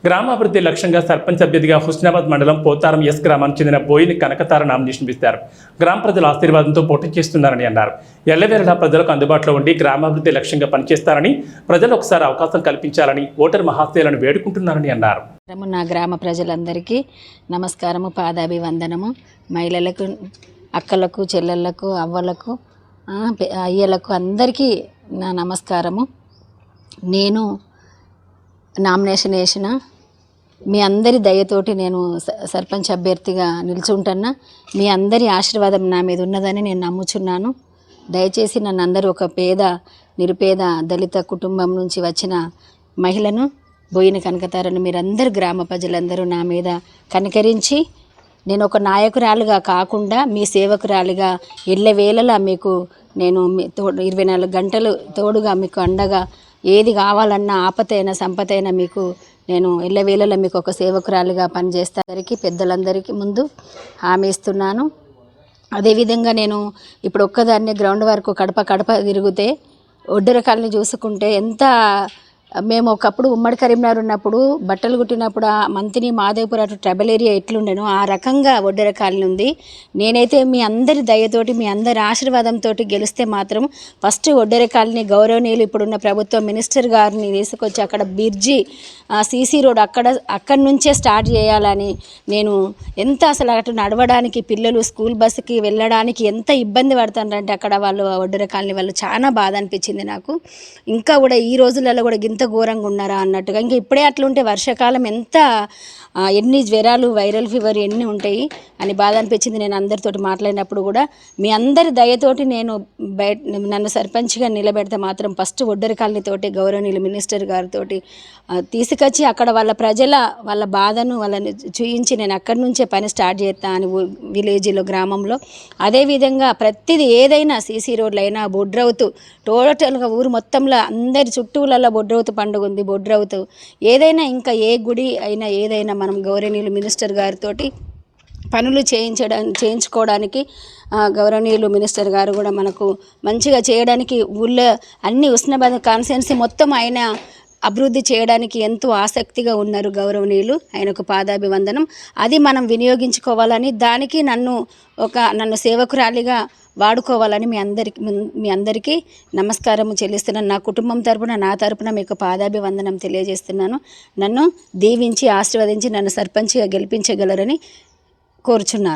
గ్రామాభివృద్ధి లక్ష్యంగా సర్పంచ్ అభ్యర్థిగా హుస్నాబాద్ మండలం పోతారం ఎస్ గ్రామానికి చెందిన బోయిని కనకతార నామినేషన్ ఇస్తారు. గ్రామ ప్రజల ఆశీర్వాదంతో పోటీ చేస్తున్నారని అన్నారు. ఎల్లవేళలా ప్రజలకు అందుబాటులో ఉండి గ్రామాభివృద్ధి లక్ష్యంగా పనిచేస్తారని, ప్రజలు ఒకసారి అవకాశం కల్పించాలని ఓటర్ మహాశయులను వేడుకుంటున్నారని అన్నారు. నా గ్రామ ప్రజలందరికీ నమస్కారము, పాదాభివందనము. మహిళలకు, అక్కలకు, చెల్లెళ్లకు, అవ్వలకు, అయ్యలకు అందరికీ నా నమస్కారము. నేను నామినేషన్ వేసిన మీ అందరి దయతోటి నేను సర్పంచ్ అభ్యర్థిగా నిల్చుంటున్నా. మీ అందరి ఆశీర్వాదం నా మీద ఉన్నదని నేను నమ్ముచున్నాను. దయచేసి నన్ను అందరూ, ఒక పేద, నిరుపేద, దళిత కుటుంబం నుంచి వచ్చిన మహిళను, బోయిన కనకతారను మీరందరూ, గ్రామ ప్రజలందరూ నా మీద కనికరించి, నేను ఒక నాయకురాలుగా కాకుండా మీ సేవకురాలిగా ఎల్లవేళలా మీకు నేను 24 గంటలు తోడుగా, మీకు అండగా, ఏది కావాలన్నా ఆపతైనా సంపతైనా మీకు నేను ఎల్లవేళలా మీకు ఒక సేవకురాలిగా పనిచేస్తానికి పెద్దలందరికీ ముందు హామీ ఇస్తున్నాను. అదేవిధంగా నేను ఇప్పుడు ఒక్కదాన్ని గ్రౌండ్ వరకు కడప తిరిగితే ఒడ్డెరకాలని చూసుకుంటే ఎంత, మేము ఒకప్పుడు ఉమ్మడి కరీంనగర్ ఉన్నప్పుడు బట్టలు కుట్టినప్పుడు ఆ మంతిని, మాదేపుర, అటు ట్రైబల్ ఏరియా ఎట్లుండెనో ఆ రకంగా ఒడ్డెరకాలని ఉంది. నేనైతే మీ అందరి దయతోటి, మీ అందరి ఆశీర్వాదంతో గెలిస్తే మాత్రం ఫస్ట్ ఒడ్డెరకాలని గౌరవనీయులు ఇప్పుడున్న ప్రభుత్వం మినిస్టర్ గారిని తీసుకొచ్చి అక్కడ బిర్జి, సీసీ రోడ్ అక్కడి నుంచే స్టార్ట్ చేయాలని, నేను ఎంత అసలు అటు నడవడానికి, పిల్లలు స్కూల్ బస్సుకి వెళ్ళడానికి ఎంత ఇబ్బంది పడుతున్నారంటే అక్కడ వాళ్ళు ఒడ్డెరకాలని వాళ్ళు చాలా బాధ అనిపించింది నాకు. ఇంకా కూడా ఈ రోజులలో కూడా ఇంత ఘోరంగా ఉన్నారా అన్నట్టుగా. ఇంకా ఇప్పుడే అట్లుంటే వర్షాకాలం ఎంత, ఎన్ని జ్వరాలు, వైరల్ ఫీవర్ ఎన్ని ఉంటాయి అని బాధ అనిపించింది. నేను అందరితోటి మాట్లాడినప్పుడు కూడా మీ అందరి దయతోటి నేను నన్ను సర్పంచ్గా నిలబెడితే మాత్రం ఫస్ట్ ఒడ్డెరకాలనితోటి గౌరవనీయులు మినిస్టర్ గారితో తీసుకొచ్చి అక్కడ వాళ్ళ బాధను వాళ్ళని చూయించి నేను అక్కడి నుంచే పని స్టార్ట్ చేస్తాను విలేజ్లో, గ్రామంలో. అదేవిధంగా ప్రతిదీ ఏదైనా సీసీ రోడ్లు అయినా, బొడ్రవుతు టోటల్గా ఊరు మొత్తంలో అందరి చుట్టూలలో బొడ్రవుతు పండుగ ఉంది. బొడ్రవుతు ఏదైనా, ఇంకా ఏ గుడి అయినా ఏదైనా మనం గౌరవనీయులు మినిస్టర్ గారితో పనులు చేయించుకోవడానికి గౌరవనీయులు మినిస్టర్ గారు కూడా మనకు మంచిగా చేయడానికి, ఊళ్ళో అన్ని హుస్నాబాద్ కాన్స్టిట్యున్సీ మొత్తం ఆయన అభివృద్ధి చేయడానికి ఎంతో ఆసక్తిగా ఉన్నారు గౌరవనీయులు. ఆయనకు పాదాభివందనం. అది మనం వినియోగించుకోవాలని, దానికి నన్ను సేవకురాలిగా వాడుకోవాలని మీ అందరికీ నమస్కారం చెల్లిస్తున్నాను. నా కుటుంబం తరపున, నా తరపున మీకు పాదాభివందనం తెలియజేస్తున్నాను. నన్ను దీవించి ఆశీర్వదించి నన్ను సర్పంచ్గా గెలిపించగలరని కోరుచున్నాను.